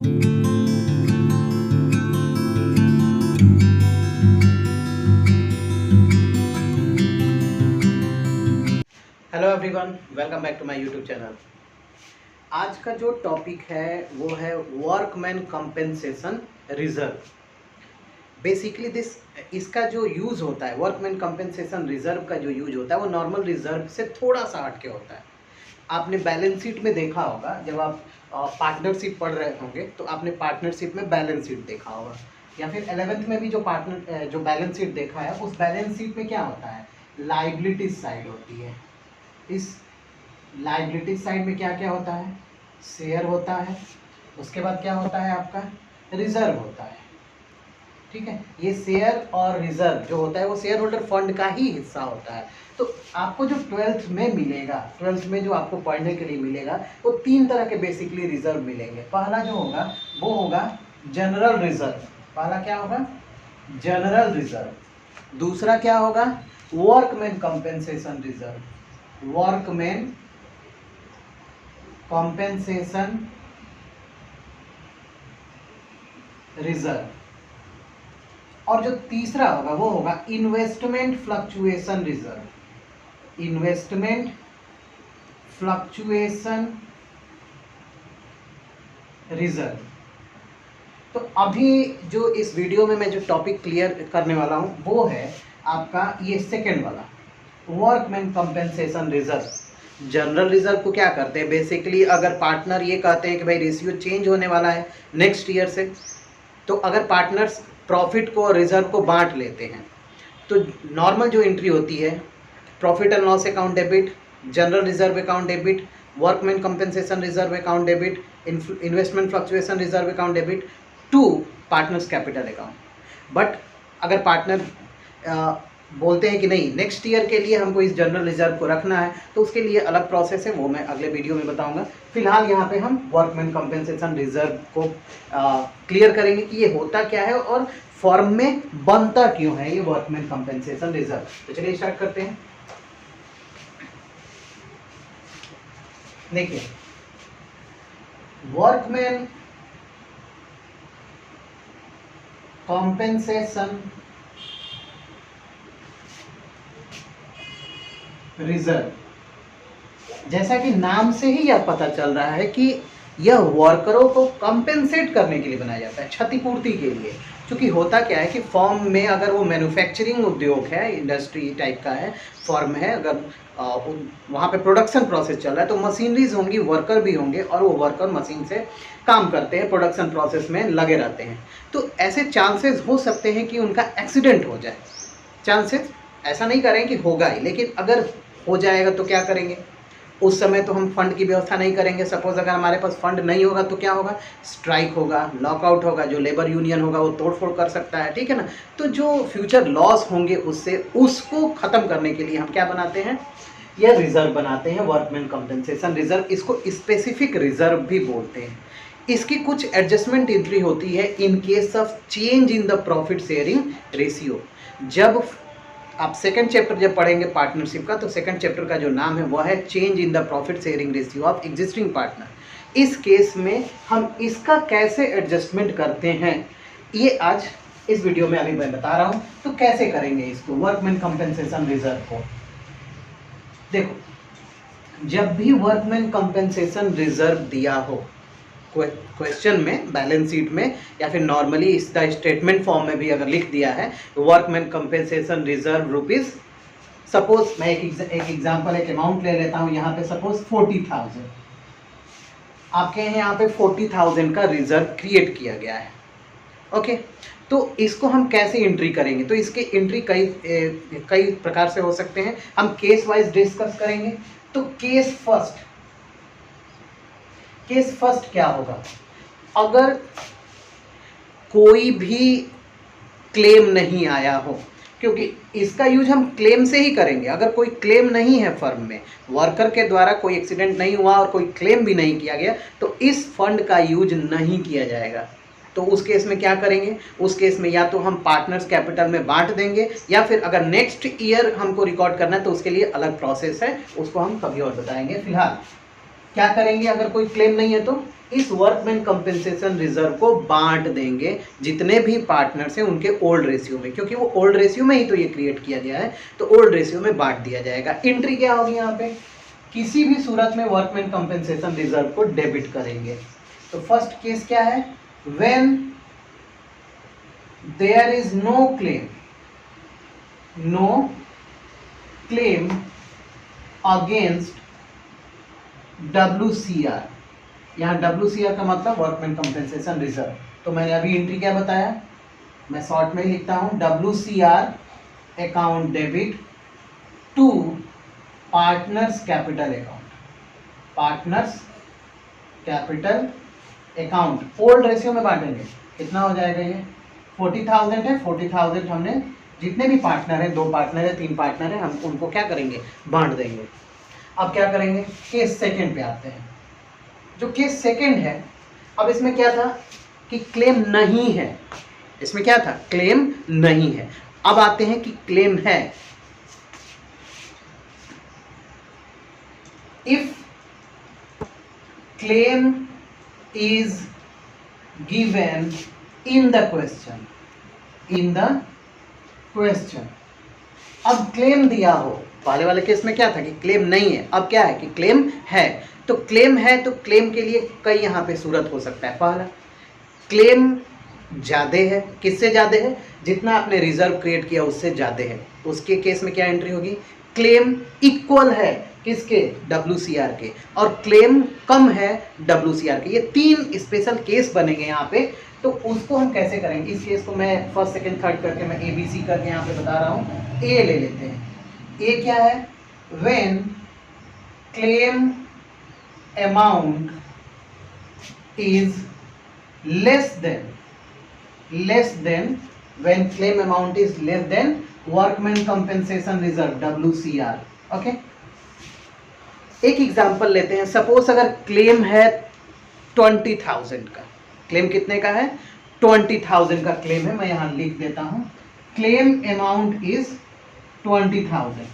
Hello everyone, welcome back to my YouTube channel. आज का जो टॉपिक है वो है वर्कमैन कंपेंसेशन रिजर्व। बेसिकली इसका जो यूज़ होता है, वर्कमैन कंपेंसेशन रिजर्व का जो यूज होता है वो नॉर्मल रिजर्व से थोड़ा सा हट के होता है। आपने बैलेंस शीट में देखा होगा, जब आप पार्टनरशिप पढ़ रहे होंगे तो आपने पार्टनरशिप में बैलेंस शीट देखा होगा, या फिर 11th में भी जो बैलेंस शीट देखा है, उस बैलेंस शीट में क्या होता है, लाइबिलिटीज साइड होती है। इस लाइबिलिटी साइड में क्या क्या होता है, शेयर होता है, उसके बाद क्या होता है आपका रिजर्व होता है। ठीक है, ये शेयर और रिजर्व जो होता है वो शेयर होल्डर फंड का ही हिस्सा होता है। तो आपको जो 12th में मिलेगा, 12th में जो आपको पढ़ने के लिए मिलेगा, वो 3 तरह के बेसिकली रिजर्व मिलेंगे। पहला जो होगा वो होगा जनरल रिजर्व। पहला क्या होगा, जनरल रिजर्व। दूसरा क्या होगा, workman compensation reserve, workman compensation reserve. और जो तीसरा होगा वो होगा investment fluctuation reserve, investment fluctuation reserve. तो अभी जो इस वीडियो में मैं जो टॉपिक क्लियर करने वाला हूं वो है आपका ये सेकेंड वाला, workman compensation reserve. General reserve को क्या करते हैं, बेसिकली अगर पार्टनर ये कहते हैं कि भाई रेशियो चेंज होने वाला है नेक्स्ट ईयर से, तो अगर पार्टनर्स प्रॉफिट को और रिजर्व को बांट लेते हैं तो नॉर्मल जो एंट्री होती है, profit and loss account debit, general reserve account debit, workman compensation reserve account debit, investment fluctuation reserve account debit to partners capital account. But अगर पार्टनर बोलते हैं कि नहीं नेक्स्ट ईयर के लिए हमको इस जनरल रिजर्व को रखना है, तो उसके लिए अलग प्रोसेस है, वो मैं अगले वीडियो में बताऊंगा। फिलहाल यहाँ पे हम वर्कमैन कंपेंसेशन रिजर्व को क्लियर करेंगे कि ये होता क्या है और फॉर्म में बनता क्यों है ये वर्कमैन कंपेंसेशन रिजर्व। तो चलिए स्टार्ट करते हैं। देखिए, वर्कमैन कंपेंसेशन रिजर्व, जैसा कि नाम से ही यह पता चल रहा है कि यह वर्करों को कंपेंसेट करने के लिए बनाया जाता है, क्षतिपूर्ति के लिए। क्योंकि होता क्या है कि फर्म में अगर वो मैन्युफैक्चरिंग उद्योग है, इंडस्ट्री टाइप का है, फर्म है, अगर वहाँ पे प्रोडक्शन प्रोसेस चल रहा है तो मशीनरीज होंगी, वर्कर भी होंगे, और वो वर्कर मशीन से काम करते हैं, प्रोडक्शन प्रोसेस में लगे रहते हैं। तो ऐसे चांसेस हो सकते हैं कि उनका एक्सीडेंट हो जाए। चांसेस ऐसा नहीं करें कि होगा ही, लेकिन अगर हो जाएगा तो क्या करेंगे, उस समय तो हम फंड की व्यवस्था नहीं करेंगे। सपोज अगर हमारे पास फंड नहीं होगा तो क्या होगा, स्ट्राइक होगा, लॉकआउट होगा, जो लेबर यूनियन होगा वो तोड़फोड़ कर सकता है, ठीक है ना। तो जो फ्यूचर लॉस होंगे उससे उसको ख़त्म करने के लिए हम क्या बनाते हैं, यह रिजर्व बनाते हैं, वर्कमैन कंपेंसेशन रिजर्व। इसको स्पेसिफिक रिजर्व भी बोलते हैं। इसकी कुछ एडजस्टमेंट एंट्री होती है in case of change in the profit sharing ratio. जब आप सेकंड चैप्टर जब पढ़ेंगे पार्टनरशिप का, तो सेकंड चैप्टर का जो नाम है वह है change in the profit sharing ratio of existing partner. इस केस में हम इसका कैसे एडजस्टमेंट करते हैं ये आज इस वीडियो में अभी मैं बता रहा हूं। तो कैसे करेंगे इसको, वर्कमैन कंपेंसेशन रिजर्व को। देखो, जब भी वर्कमैन कंपेंसेशन रिजर्व दिया हो क्वेश्चन में, बैलेंस शीट में, या फिर नॉर्मली इसका स्टेटमेंट फॉर्म में भी अगर लिख दिया है workman compensation reserve rupees, suppose मैं एक एग्जांपल एक अमाउंट ले लेता हूं, यहाँ पे सपोज 40,000 आपके यहाँ पे 40,000 का रिजर्व क्रिएट किया गया है। ओके, तो इसको हम कैसे एंट्री करेंगे, तो इसके एंट्री कई प्रकार से हो सकते हैं। हम केस वाइज डिस्कस करेंगे। तो केस फर्स्ट क्या होगा, अगर कोई भी क्लेम नहीं आया हो, क्योंकि इसका यूज हम क्लेम से ही करेंगे। अगर कोई क्लेम नहीं है फर्म में, वर्कर के द्वारा कोई एक्सीडेंट नहीं हुआ और कोई क्लेम भी नहीं किया गया, तो इस फंड का यूज नहीं किया जाएगा। तो उस केस में क्या करेंगे, उस केस में या तो हम पार्टनर्स कैपिटल में बांट देंगे, या फिर अगर नेक्स्ट ईयर हमको रिकॉर्ड करना है तो उसके लिए अलग प्रोसेस है, उसको हम कभी और बताएंगे। फिलहाल क्या करेंगे अगर कोई क्लेम नहीं है तो इस वर्कमैन कंपेंसेशन रिजर्व को बांट देंगे जितने भी पार्टनर्स हैं उनके ओल्ड रेशियो में, क्योंकि वो ओल्ड रेशियो में ही तो ये क्रिएट किया गया है, तो ओल्ड रेशियो में बांट दिया जाएगा। एंट्री क्या होगी यहाँ पे, किसी भी सूरत में वर्कमैन कंपेंसेशन रिजर्व को डेबिट करेंगे। तो फर्स्ट केस क्या है, when there is no claim against WCR। यहाँ WCR का मतलब वर्कमैन कंपेंसेशन रिजर्व। तो मैंने अभी एंट्री क्या बताया, मैं शॉर्ट में ही लिखता हूँ, WCR account debit to partners capital account, partners capital account. Old ratio में बांटेंगे, कितना हो जाएगा ये 40,000 है, 40,000 हमने जितने भी पार्टनर हैं, 2 पार्टनर है, 3 पार्टनर है, हम उनको क्या करेंगे, बांट देंगे। अब क्या करेंगे, केस सेकंड पे आते हैं। जो केस सेकंड है, अब इसमें क्या था कि क्लेम नहीं है, इसमें क्या था, क्लेम नहीं है। अब आते हैं कि क्लेम है। If claim is given in the question, अब क्लेम दिया हो, पहले वाले केस में क्या था कि क्लेम नहीं है, अब क्या है कि क्लेम है। तो क्लेम है तो क्लेम के लिए कई यहाँ पे सूरत हो सकता है। पहला, क्लेम ज़्यादा है, किससे ज़्यादा है, जितना आपने रिजर्व क्रिएट किया उससे ज़्यादा है, उसके केस में क्या एंट्री होगी, क्लेम इक्वल है किसके, WCR के, और क्लेम कम है WCR के। ये 3 स्पेशल केस बनेंगे यहाँ पे। तो उसको हम कैसे करेंगे, इस केस को मैं फर्स्ट सेकंड थर्ड करके मैं ABC करके यहाँ पे बता रहा हूँ। ए ले लेते हैं। ए क्या है, when claim amount is less then when claim amount is less then workman compensation reserve WCR। Okay, एक एग्जांपल लेते हैं। सपोज अगर क्लेम है 20,000 का, क्लेम कितने का है, 20,000 का क्लेम है, मैं यहां लिख देता हूं, क्लेम अमाउंट इज 20,000,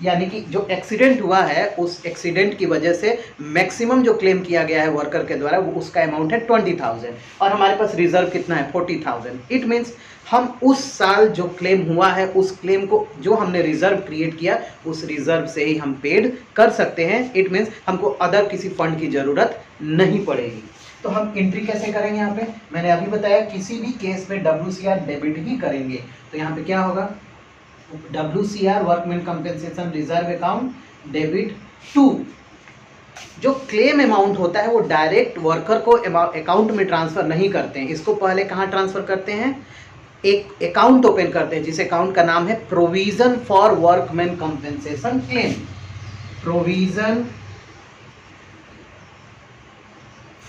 यानी कि जो एक्सीडेंट हुआ है उस एक्सीडेंट की वजह से मैक्सिमम जो क्लेम किया गया है वर्कर के द्वारा वो उसका अमाउंट है 20,000, और हमारे पास रिजर्व कितना है 40,000। इट मीन्स हम उस साल जो क्लेम हुआ है उस क्लेम को जो हमने रिजर्व क्रिएट किया उस रिजर्व से ही हम पेड कर सकते हैं। इट मीन्स हमको अदर किसी फंड की ज़रूरत नहीं पड़ेगी। तो हम एंट्री कैसे करेंगे, यहाँ पे मैंने अभी बताया किसी भी केस में WCR डेबिट ही करेंगे। तो यहाँ पे क्या होगा, WCR workman compensation reserve account debit to, जो क्लेम अमाउंट होता है वो डायरेक्ट वर्कर को अकाउंट में ट्रांसफर नहीं करते हैं, इसको पहले कहाँ ट्रांसफर करते हैं, एक अकाउंट ओपन करते हैं जिस अकाउंट का नाम है provision for workman compensation claim, provision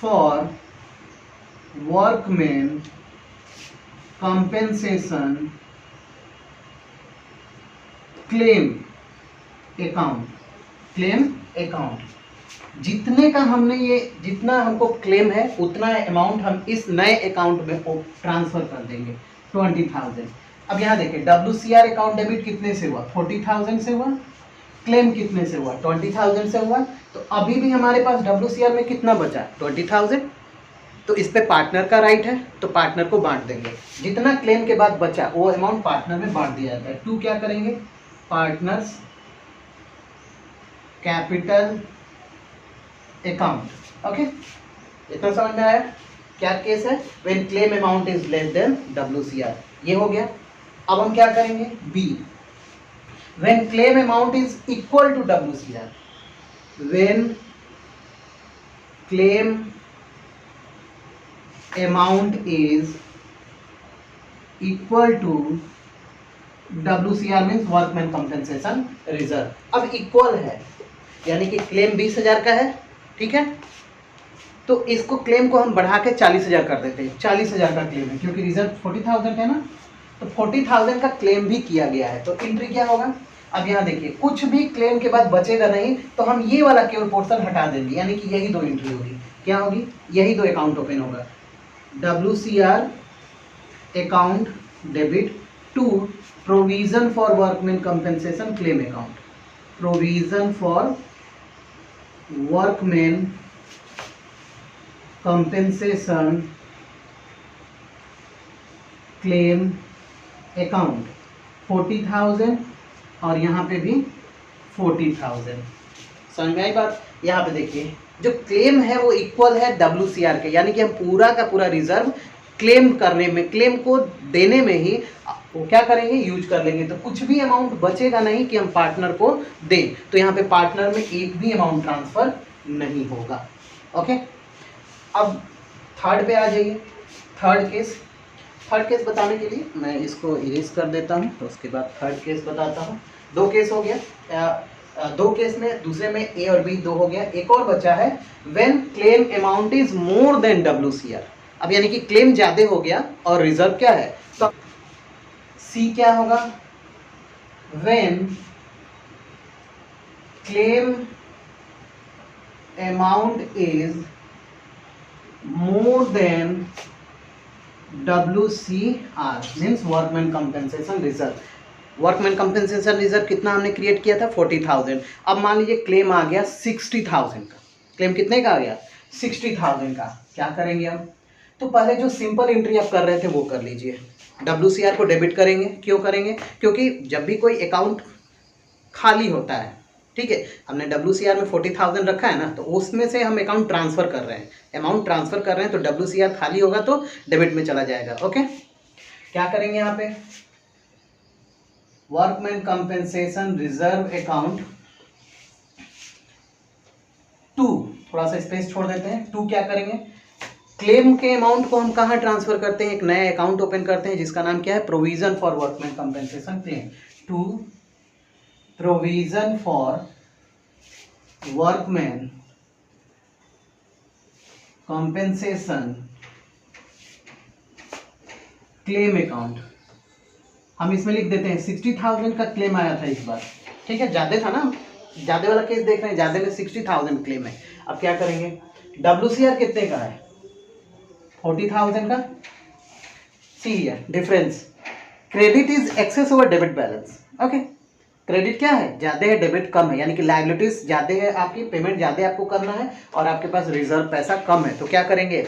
for workman compensation claim account. जितने का हमने ये जितना हमको क्लेम है उतना अमाउंट हम इस नए अकाउंट में ट्रांसफर कर देंगे 20,000। अब यहाँ देखिए WCR अकाउंट डेबिट कितने से हुआ, 40,000 से हुआ, क्लेम कितने से हुआ, 20,000 से हुआ। तो अभी भी हमारे पास WCR में कितना बचा, 20,000। तो इस पे पार्टनर का राइट है तो पार्टनर को बांट देंगे, जितना क्लेम के बाद बचा वो अमाउंट पार्टनर में बांट दिया जाता है। टू क्या करेंगे, पार्टनर्स कैपिटल अकाउंट। ओके, इतना समझ में आया क्या केस है, when claim amount is less than WCR, ये हो गया। अब हम क्या करेंगे, B, when claim amount is equal to WCR, when claim amount is equal to WCR means workman compensation reserve. अब इक्वल है यानी कि क्लेम 20,000 का है, ठीक है, तो इसको क्लेम को हम बढ़ा के 40,000 कर देते हैं। 40,000 का क्लेम है क्योंकि रिजर्व 40,000 है ना, तो 40,000 का क्लेम भी किया गया है। तो एंट्री क्या होगा, अब यहाँ देखिए कुछ भी क्लेम के बाद बचेगा नहीं, तो हम ये वाला केवल पोर्शन हटा देंगे, यानी कि यही 2 एंट्री होगी। क्या होगी, यही 2 अकाउंट ओपन होगा, WCR account debit to provision for workman compensation claim account, provision for workman compensation claim account 40,000 और यहाँ पे भी 40,000। समझ में आई बात? यहाँ पे देखिए जो क्लेम है वो इक्वल है WCR के, यानी कि हम पूरा का पूरा रिजर्व क्लेम करने में, क्लेम को देने में ही वो क्या करेंगे, यूज कर लेंगे। तो कुछ भी अमाउंट बचेगा नहीं कि हम पार्टनर को दें। तो यहाँ पे पार्टनर में एक भी अमाउंट ट्रांसफर नहीं होगा। ओके, अब थर्ड पे आ जाइए। थर्ड केस बताने के लिए मैं इसको इरेज कर देता हूँ, तो उसके बाद थर्ड केस बताता हूँ। 2 केस हो गया, 2 केस में, दूसरे में A और B 2 हो गया। एक और बचा है when claim amount is more than WCR। अब यानी कि क्लेम ज्यादा हो गया और रिजर्व क्या है, तो C क्या होगा, when claim amount is more than WCR means workman compensation reserve. Workman compensation reserve कितना हमने क्रिएट किया था, 40,000। अब मान लीजिए क्लेम आ गया 60,000 का। क्लेम कितने का आ गया, 60,000 का। क्या करेंगे हम, तो पहले जो सिंपल एंट्री आप कर रहे थे वो कर लीजिए। WCR को डेबिट करेंगे। क्यों करेंगे, क्योंकि जब भी कोई अकाउंट खाली होता है, ठीक है, हमने WCR में 40,000 रखा है ना, तो उसमें से हम अकाउंट ट्रांसफर कर रहे हैं, अमाउंट ट्रांसफर कर रहे हैं, तो WCR खाली होगा तो डेबिट में चला जाएगा। ओके, क्या करेंगे यहाँ पे, वर्कमैन कंपेंसेशन रिजर्व अकाउंट 2, थोड़ा सा स्पेस छोड़ देते हैं। 2 क्या करेंगे, क्लेम के अमाउंट को हम कहाँ ट्रांसफर करते हैं, एक नया अकाउंट ओपन करते हैं जिसका नाम क्या है, provision for workman compensation claim. 2 provision for workman compensation claim account. हम इसमें लिख देते हैं 60,000 का क्लेम आया था इस बार, ठीक है, ज्यादा था ना, ज्यादा वाला केस देख रहे हैं, ज्यादा में 60,000 क्लेम है। अब क्या करेंगे, WCR कितने का है, 40,000 का। सी है difference, credit is excess over debit balance. Okay, credit क्या है, ज्यादा है, डेबिट कम है, यानी कि लायबिलिटीज ज्यादा है, आपकी पेमेंट ज्यादा आपको करना है और आपके पास रिजर्व पैसा कम है। तो क्या करेंगे,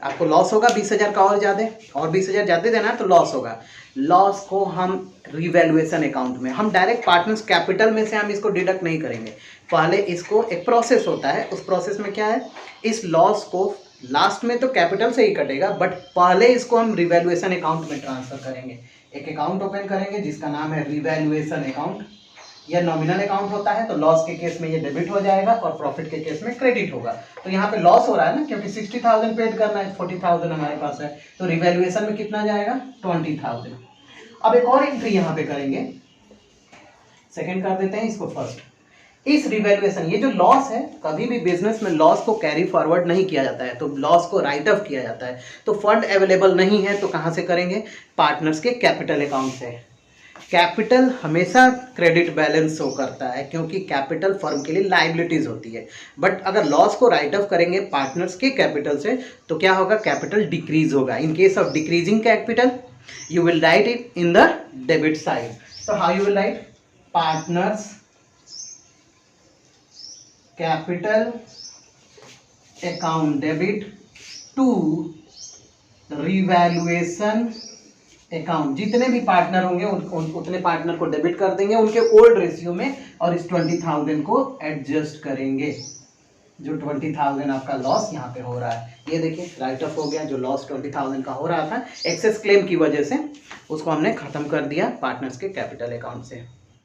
आपको लॉस होगा 20,000 का, और ज्यादा, और 20,000 ज्यादा देना है तो लॉस होगा। लॉस को हम रिवैल्यूएशन अकाउंट में, हम डायरेक्ट पार्टनर्स कैपिटल में से हम इसको डिडक्ट नहीं करेंगे। पहले इसको एक प्रोसेस होता है, उस प्रोसेस में क्या है, इस लॉस को लास्ट में तो कैपिटल से ही कटेगा, बट पहले इसको हम रिवैल्यूएशन अकाउंट में ट्रांसफर करेंगे। एक अकाउंट ओपन करेंगे जिसका नाम है रिवैल्यूएशन अकाउंट। यह नॉमिनल अकाउंट होता है, तो लॉस के केस में ये डेबिट हो जाएगा और प्रॉफिट के केस में क्रेडिट होगा। तो यहाँ पे लॉस हो रहा है ना, क्योंकि 60,000 पेड करना है, 40,000 हमारे पास है, तो रिवैल्यूएशन में कितना जाएगा, 20,000। अब एक और एंट्री यहाँ पे करेंगे, सेकंड कर देते हैं इसको फर्स्ट। इस रिवैल्यूएशन, ये जो लॉस है, कभी भी बिजनेस में लॉस को कैरी फॉरवर्ड नहीं किया जाता है, तो लॉस को राइट ऑफ किया जाता है। तो फंड अवेलेबल नहीं है तो कहाँ से करेंगे, पार्टनर्स के कैपिटल अकाउंट से। कैपिटल हमेशा क्रेडिट बैलेंस शो करता है, क्योंकि कैपिटल फर्म के लिए लायबिलिटीज होती है। बट अगर लॉस को राइट ऑफ करेंगे पार्टनर्स के कैपिटल से, तो क्या होगा, कैपिटल डिक्रीज होगा। In case of decreasing capital you will write it in the debit side. So how you will write, partners capital account debit to revaluation account। जितने भी partner होंगे उतने पार्टनर को डेबिट कर देंगे उनके ओल्ड रेशियो में, और इस 20,000 को एडजस्ट करेंगे। जो 20,000 आपका लॉस यहाँ पे हो रहा है, ये देखिए राइट ऑफ हो गया। जो लॉस 20,000 का हो रहा था एक्सेस क्लेम की वजह से, उसको हमने खत्म कर दिया पार्टनर्स के कैपिटल अकाउंट से।